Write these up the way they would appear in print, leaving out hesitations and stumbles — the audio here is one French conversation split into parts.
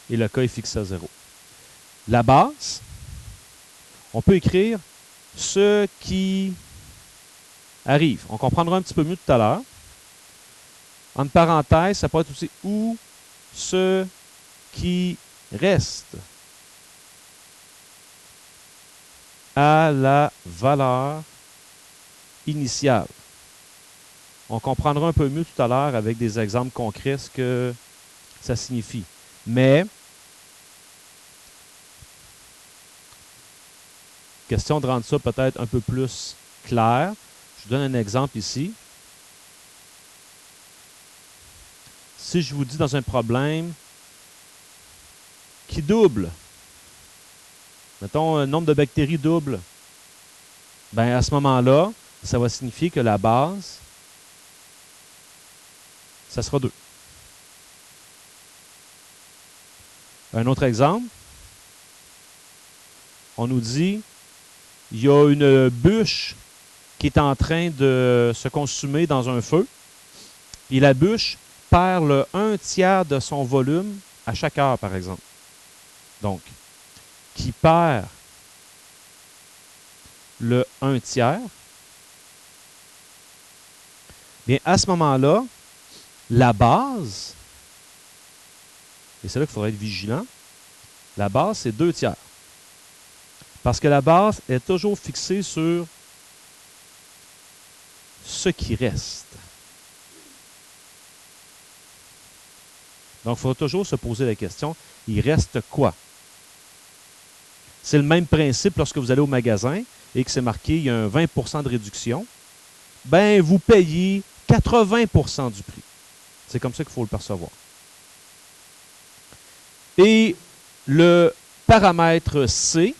et le K est fixé à 0. La base, on peut écrire ce qui arrive. On comprendra un petit peu mieux tout à l'heure. Entre parenthèses, ça peut être aussi ou ce qui reste à la valeur initiale. On comprendra un peu mieux tout à l'heure avec des exemples concrets ce que ça signifie. Mais, question de rendre ça peut-être un peu plus clair. Je vous donne un exemple ici. Si je vous dis dans un problème qui double, mettons un nombre de bactéries double, bien à ce moment-là, ça va signifier que la base, ça sera 2. Un autre exemple, on nous dit, il y a une bûche qui est en train de se consumer dans un feu, et la bûche perd le 1/3 de son volume à chaque heure, par exemple. Donc, qui perd le 1/3, bien, à ce moment-là, la base, et c'est là qu'il faudrait être vigilant, la base, c'est 2/3. Parce que la base est toujours fixée sur ce qui reste. Donc, il faut toujours se poser la question, il reste quoi? C'est le même principe lorsque vous allez au magasin et que c'est marqué, il y a un 20% de réduction. Ben, vous payez 80% du prix. C'est comme ça qu'il faut le percevoir. Et le paramètre C,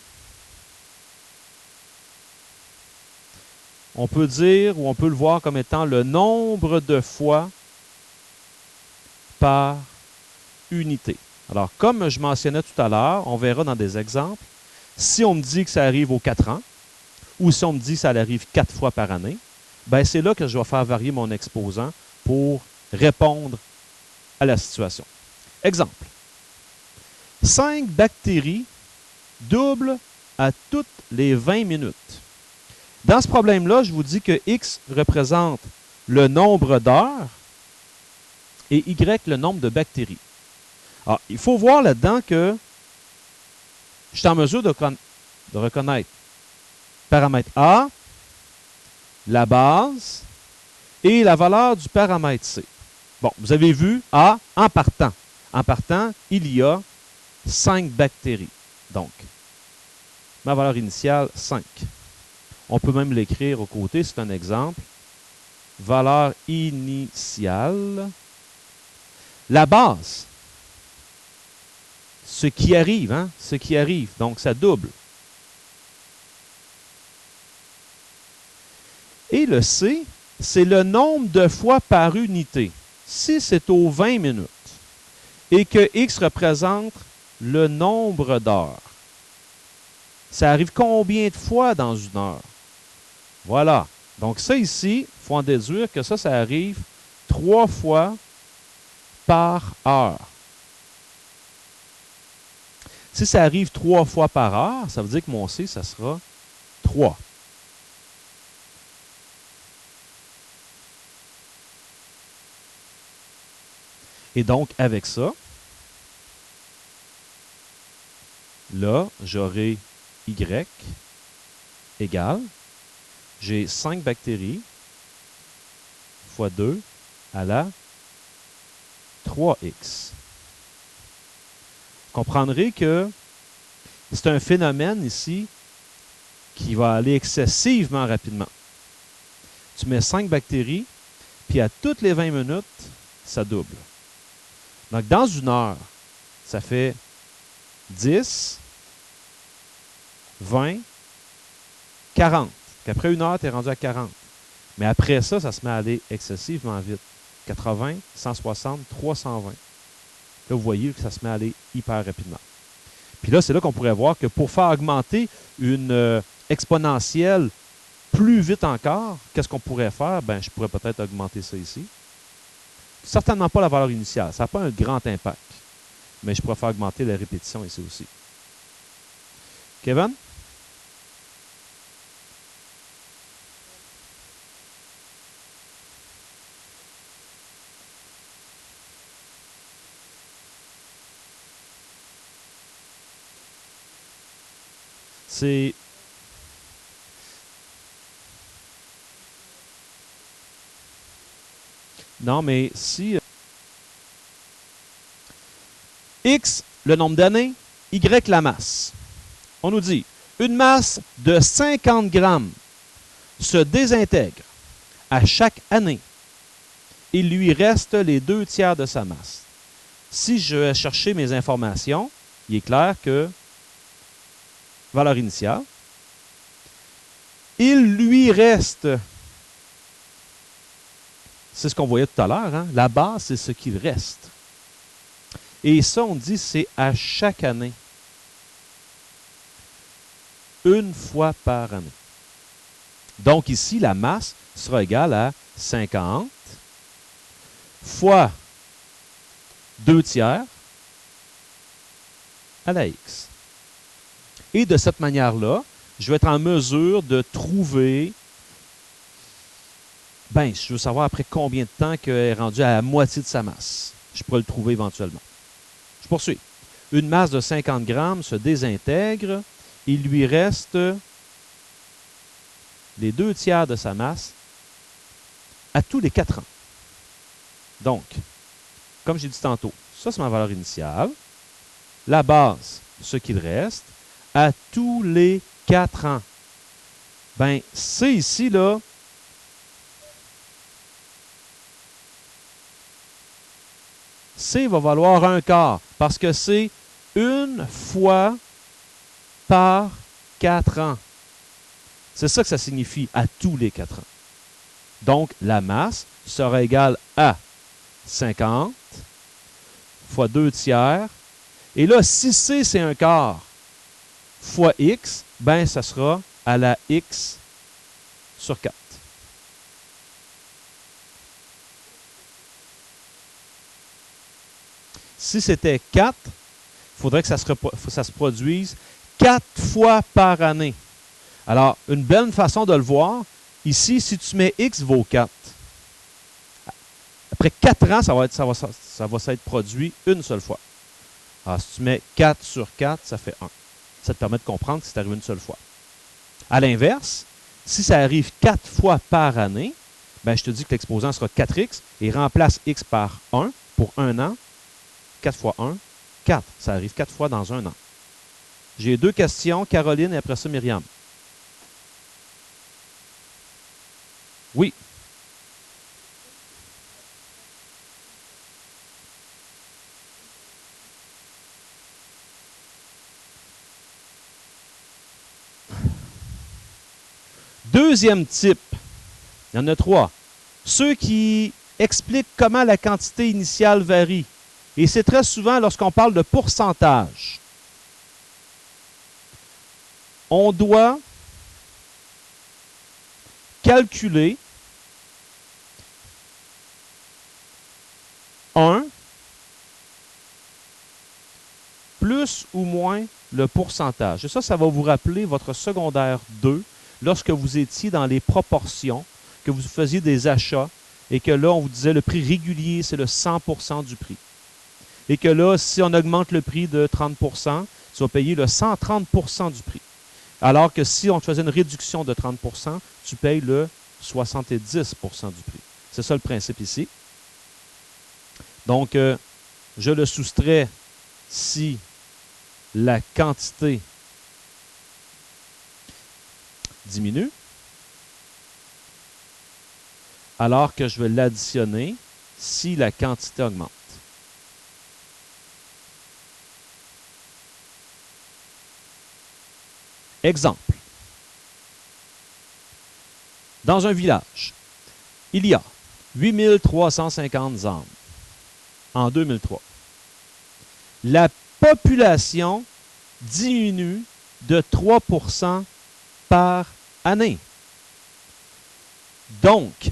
on peut dire ou on peut le voir comme étant le nombre de fois par unité. Alors, comme je mentionnais tout à l'heure, on verra dans des exemples, si on me dit que ça arrive aux 4 ans, ou si on me dit que ça arrive 4 fois par année, ben c'est là que je vais faire varier mon exposant pour répondre à la situation. Exemple. 5 bactéries doublent à toutes les 20 minutes. Dans ce problème-là, je vous dis que X représente le nombre d'heures et Y le nombre de bactéries. Alors, il faut voir là-dedans que je suis en mesure de reconnaître paramètre A, la base et la valeur du paramètre C. Bon, vous avez vu A en partant. En partant, il y a 5 bactéries. Donc, ma valeur initiale, 5. On peut même l'écrire au côté, c'est un exemple. Valeur initiale. La base, ce qui arrive, hein? Ce qui arrive, donc ça double. Et le C, c'est le nombre de fois par unité. Si c'est aux 20 minutes et que X représente le nombre d'heures, ça arrive combien de fois dans une heure? Voilà. Donc ça ici, il faut en déduire que ça arrive 3 fois par heure. Si ça arrive 3 fois par heure, ça veut dire que mon C, ça sera 3. Et donc, avec ça, là, j'aurai Y égale, j'ai 5 bactéries fois 2 à la 3X. Vous comprendrez que c'est un phénomène ici qui va aller excessivement rapidement. Tu mets 5 bactéries, puis à toutes les 20 minutes, ça double. Donc, dans une heure, ça fait 10, 20, 40. Qu'après une heure, tu es rendu à 40. Mais après ça, ça se met à aller excessivement vite. 80, 160, 320. Là, vous voyez que ça se met à aller hyper rapidement. Puis là, c'est là qu'on pourrait voir que pour faire augmenter une exponentielle plus vite encore, qu'est-ce qu'on pourrait faire? Ben, je pourrais peut-être augmenter ça ici. Certainement pas la valeur initiale. Ça n'a pas un grand impact. mais je pourrais faire augmenter la répétition ici aussi. Kevin? C'est... Non, mais si... X, le nombre d'années, Y, la masse. On nous dit, une masse de 50 grammes se désintègre à chaque année. Il lui reste les 2/3 de sa masse. Si je vais chercher mes informations, il est clair que valeur initiale, il lui reste, c'est ce qu'on voyait tout à l'heure, hein? La base, c'est ce qu'il reste. Et ça, on dit, c'est à chaque année. Une fois par année. Donc ici, la masse sera égale à 50 fois 2/3 à la x. Et de cette manière-là, je vais être en mesure de trouver, je veux savoir après combien de temps qu'elle est rendue à la moitié de sa masse. Je pourrais le trouver éventuellement. Je poursuis. Une masse de 50 grammes se désintègre. Il lui reste les 2/3 de sa masse à tous les 4 ans. Donc, comme j'ai dit tantôt, ça c'est ma valeur initiale. La base, ce qu'il reste, à tous les 4 ans. C'est ici, là, C va valoir 1/4 parce que c'est une fois par 4 ans. C'est ça que ça signifie, à tous les 4 ans. Donc, la masse sera égale à 50 fois 2/3. Et là, si C, c'est 1/4 fois X, ça sera à la X sur 4. Si c'était 4, il faudrait que ça se produise 4 fois par année. Alors, une belle façon de le voir, ici, si tu mets X vaut 4, après 4 ans, ça va s'être produit une seule fois. Alors, si tu mets 4 sur 4, ça fait 1. Ça te permet de comprendre que c'est arrivé une seule fois. À l'inverse, si ça arrive 4 fois par année, je te dis que l'exposant sera 4x et remplace x par 1 pour 1 an. 4 fois 1, 4. Ça arrive 4 fois dans un an. J'ai 2 questions, Caroline et après ça, Myriam. Oui. Deuxième type, il y en a 3. Ceux qui expliquent comment la quantité initiale varie. Et c'est très souvent lorsqu'on parle de pourcentage. On doit calculer 1 plus ou moins le pourcentage. Et ça va vous rappeler votre secondaire 2 lorsque vous étiez dans les proportions, que vous faisiez des achats et que là, on vous disait le prix régulier, c'est le 100% du prix. Et que là, si on augmente le prix de 30%, tu vas payer le 130% du prix. Alors que si on te faisait une réduction de 30%, tu payes le 70% du prix. C'est ça le principe ici. Donc, je le soustrais si la quantité diminue, alors que je vais l'additionner si la quantité augmente. Exemple. Dans un village, il y a 8350 âmes en 2003. La population diminue de 3% par année. Donc,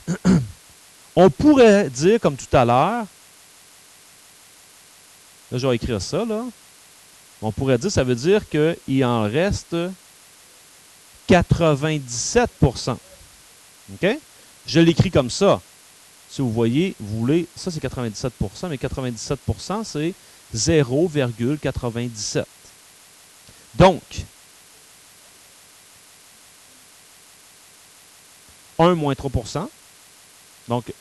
on pourrait dire, comme tout à l'heure, Là, je vais écrire ça, là. On pourrait dire, ça veut dire qu'il en reste 97%. OK? Je l'écris comme ça. Si vous voyez, vous voulez, ça c'est 97%, mais 97%, c'est 0,97. Donc, 1 moins 3%. Donc,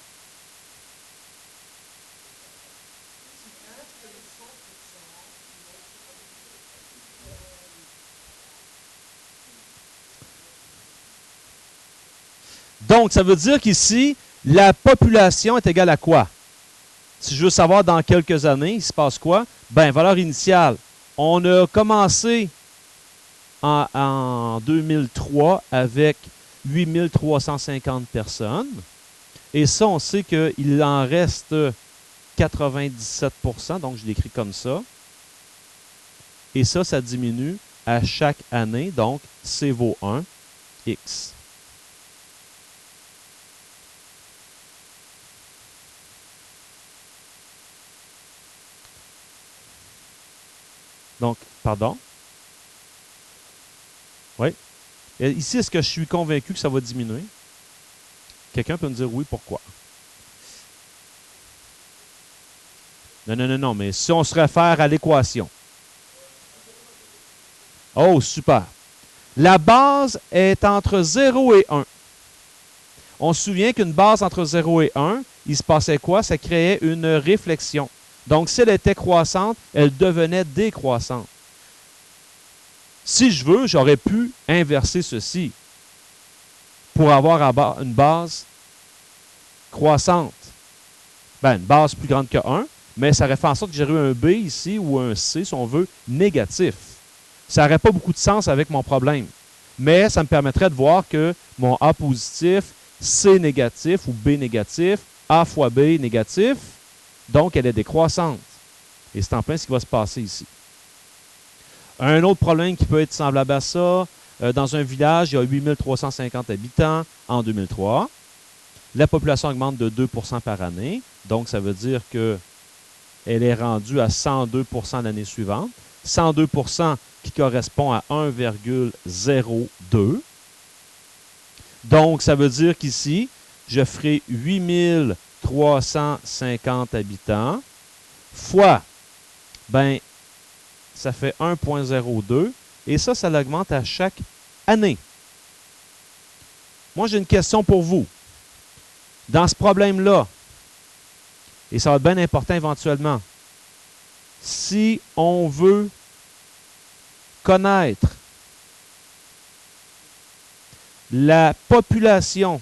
ça veut dire qu'ici, la population est égale à quoi? Si je veux savoir dans quelques années, il se passe quoi? Ben, valeur initiale. On a commencé en 2003 avec 8350 personnes. Et ça, on sait qu'il en reste 97%, donc je l'écris comme ça. Et ça, ça diminue à chaque année, donc C vaut 1, X. Donc, pardon. Oui. Et ici, est-ce que je suis convaincu que ça va diminuer? Quelqu'un peut me dire oui, pourquoi? Non, non, non, non, mais si on se réfère à l'équation. Oh, super. La base est entre 0 et 1. On se souvient qu'une base entre 0 et 1, il se passait quoi? Ça créait une réflexion. Donc, si elle était croissante, elle devenait décroissante. Si je veux, j'aurais pu inverser ceci pour avoir une base croissante. Ben, une base plus grande que 1, mais ça aurait fait en sorte que j'aurais eu un B ici ou un C, si on veut, négatif. Ça n'aurait pas beaucoup de sens avec mon problème. Mais ça me permettrait de voir que mon A positif, C négatif ou B négatif, A fois B négatif, donc elle est décroissante. Et c'est en plein ce qui va se passer ici. Un autre problème qui peut être semblable à ça, dans un village, il y a 8350 habitants en 2003. La population augmente de 2% par année. Donc, ça veut dire qu'elle est rendue à 102% l'année suivante. 102% qui correspond à 1,02. Donc, ça veut dire qu'ici, je ferai 8350 habitants fois, ben, ça fait 1,02. Et ça l'augmente à chaque année. Moi, j'ai une question pour vous. Dans ce problème-là, et ça va être bien important éventuellement, si on veut connaître la population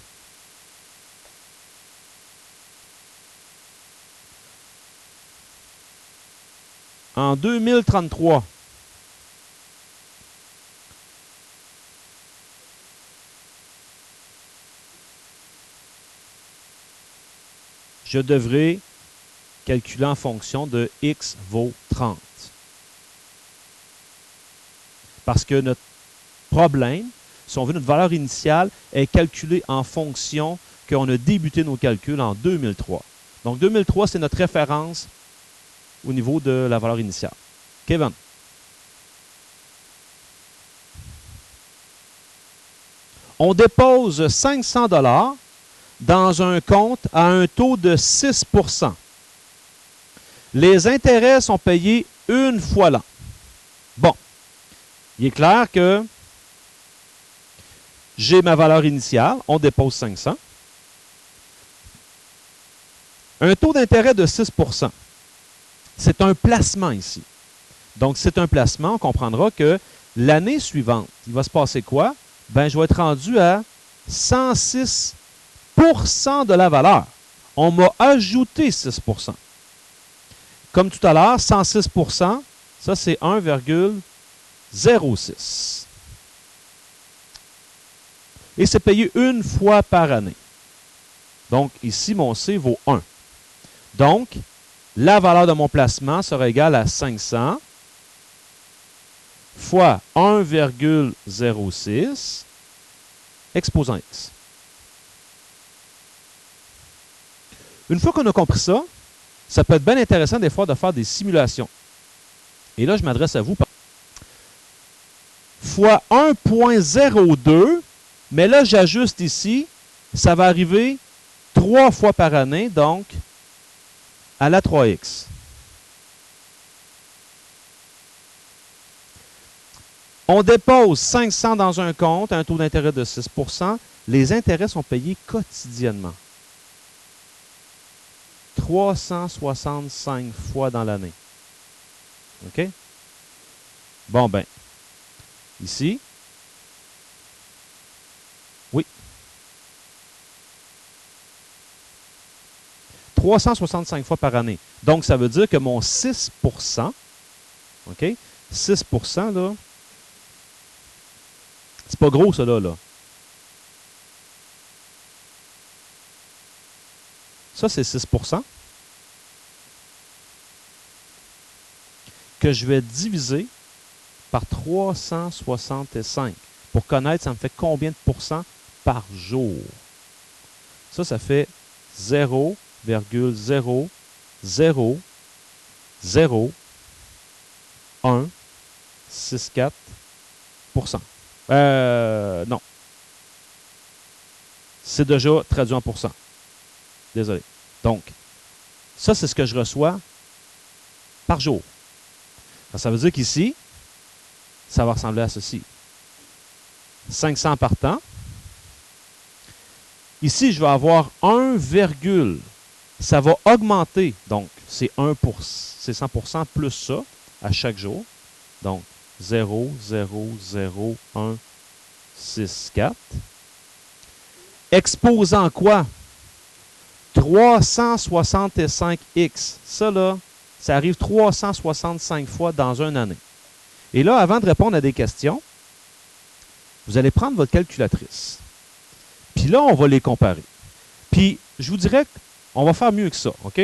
en 2033, je devrais calculer en fonction de x vaut 30. Parce que notre problème, si on veut, notre valeur initiale est calculée en fonction qu'on a débuté nos calculs en 2003. Donc 2003, c'est notre référence au niveau de la valeur initiale. Kevin. On dépose 500 $ dans un compte à un taux de 6%. Les intérêts sont payés une fois l'an. Bon, il est clair que j'ai ma valeur initiale, on dépose 500. Un taux d'intérêt de 6%. C'est un placement ici. Donc, c'est un placement, on comprendra que l'année suivante, il va se passer quoi? Ben, je vais être rendu à 106% de la valeur. On m'a ajouté 6%. Comme tout à l'heure, 106%, ça c'est 1,06. Et c'est payé une fois par année. Donc, ici, mon C vaut 1. Donc, la valeur de mon placement sera égale à 500 fois 1,06 exposant X. Une fois qu'on a compris ça, ça peut être bien intéressant des fois de faire des simulations. Et là, je m'adresse à vous. Fois 1,02, mais là, j'ajuste ici. Ça va arriver 3 fois par année, donc à la 3x. On dépose 500 dans un compte, un taux d'intérêt de 6 %. Les intérêts sont payés quotidiennement. 365 fois dans l'année. OK? Bon, ben, ici, oui. 365 fois par année. Donc, ça veut dire que mon 6 %, OK? 6 %, là, c'est pas gros, ça, là. Ça, c'est 6 % que je vais diviser par 365. Pour connaître, ça me fait combien de pourcents par jour? Ça fait 0,0000164 %. Non. C'est déjà traduit en pourcents. Désolé. Donc, ça, c'est ce que je reçois par jour. Ça veut dire qu'ici, ça va ressembler à ceci. 500 par temps. Ici, je vais avoir 1, ça va augmenter. Donc, c'est 100 % plus ça à chaque jour. Donc, 0,00164. Exposant quoi? 365x. Ça, là, ça arrive 365 fois dans une année. Et là, avant de répondre à des questions, vous allez prendre votre calculatrice. Puis là, on va les comparer. Puis, je vous dirais qu'on va faire mieux que ça, OK?